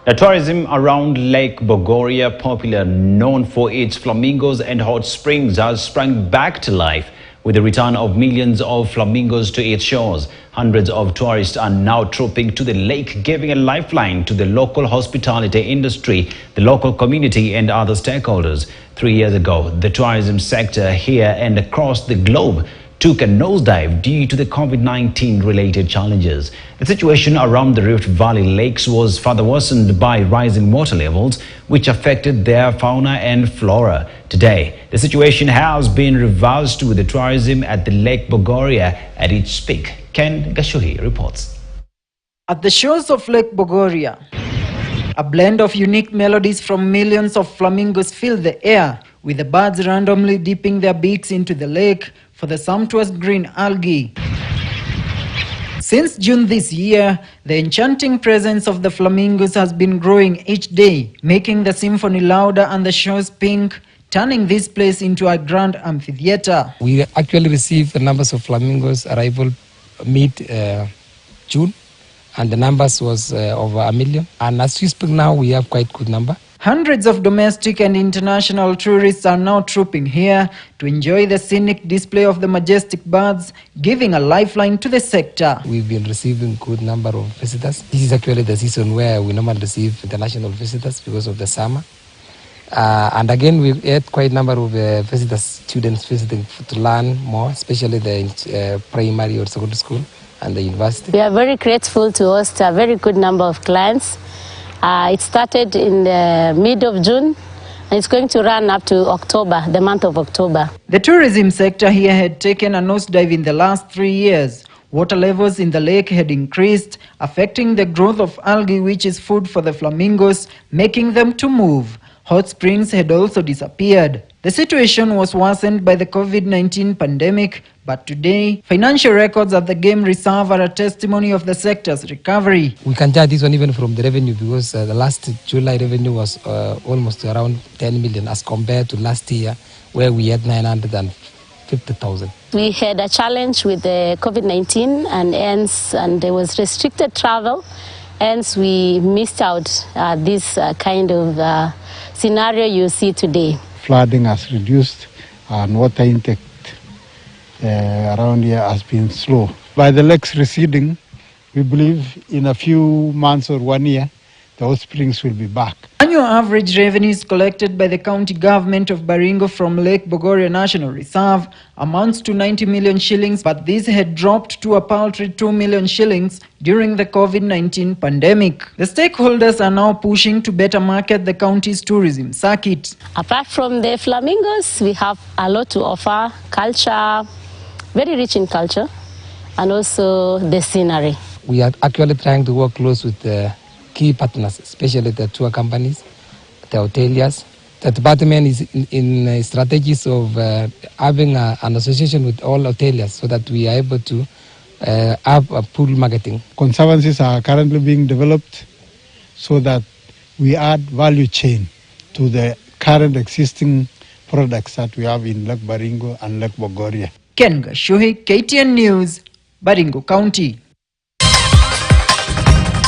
The tourism around Lake Bogoria, popular known for its flamingos and hot springs, has sprung back to life with the return of millions of flamingos to its shores. Hundreds of tourists are now trooping to the lake, giving a lifeline to the local hospitality industry, the local community and other stakeholders. 3 years ago, the tourism sector here and across the globe took a nosedive due to the COVID-19 related challenges. The situation around the Rift Valley lakes was further worsened by rising water levels, which affected their fauna and flora. Today, the situation has been reversed with the tourism at the Lake Bogoria at its peak. Ken Gashuhi reports. At the shores of Lake Bogoria, a blend of unique melodies from millions of flamingos fill the air, with the birds randomly dipping their beaks into the lake for the sumptuous green algae. Since June this year, the enchanting presence of the flamingos has been growing each day, making the symphony louder and the shores pink, turning this place into a grand amphitheater. We actually received the numbers of flamingos arrival mid-June, and the numbers was over 1 million. And as we speak now, we have quite good number. Hundreds of domestic and international tourists are now trooping here to enjoy the scenic display of the majestic birds, giving a lifeline to the sector. We've been receiving good number of visitors. This is actually the season where we normally receive international visitors because of the summer. And again, we had quite a number of visitors, students visiting to learn more, especially the primary or secondary school and the university. We are very grateful to host a very good number of clients. It started in the mid of June and it's going to run up to October, the month of October. The tourism sector here had taken a nosedive in the last 3 years. Water levels in the lake had increased, affecting the growth of algae, which is food for the flamingos, making them to move. Hot springs had also disappeared. The situation was worsened by the COVID-19 pandemic, but today, financial records at the game reserve are a testimony of the sector's recovery. We can judge this one even from the revenue because the last July revenue was almost around 10 million as compared to last year where we had 950,000. We had a challenge with the COVID-19 and there was restricted travel. Hence, we missed out this kind of scenario you see today. Flooding has reduced and water intake around here has been slow. By the lakes receding, we believe in a few months or 1 year, the hot springs will be back. Annual average revenues collected by the county government of Baringo from Lake Bogoria National Reserve amounts to 90 million shillings, but this had dropped to a paltry 2 million shillings during the COVID-19 pandemic. The stakeholders are now pushing to better market the county's tourism circuit. Apart from the flamingos, we have a lot to offer: culture, very rich in culture, and also the scenery. We are actually trying to work close with the key partners, especially the tour companies, the hoteliers. The department is in strategies of having an association with all hoteliers so that we are able to have a pool marketing. Conservancies are currently being developed so that we add value chain to the current existing products that we have in Lake Baringo and Lake Bogoria. Ken Gashuhi, KTN News, Baringo County.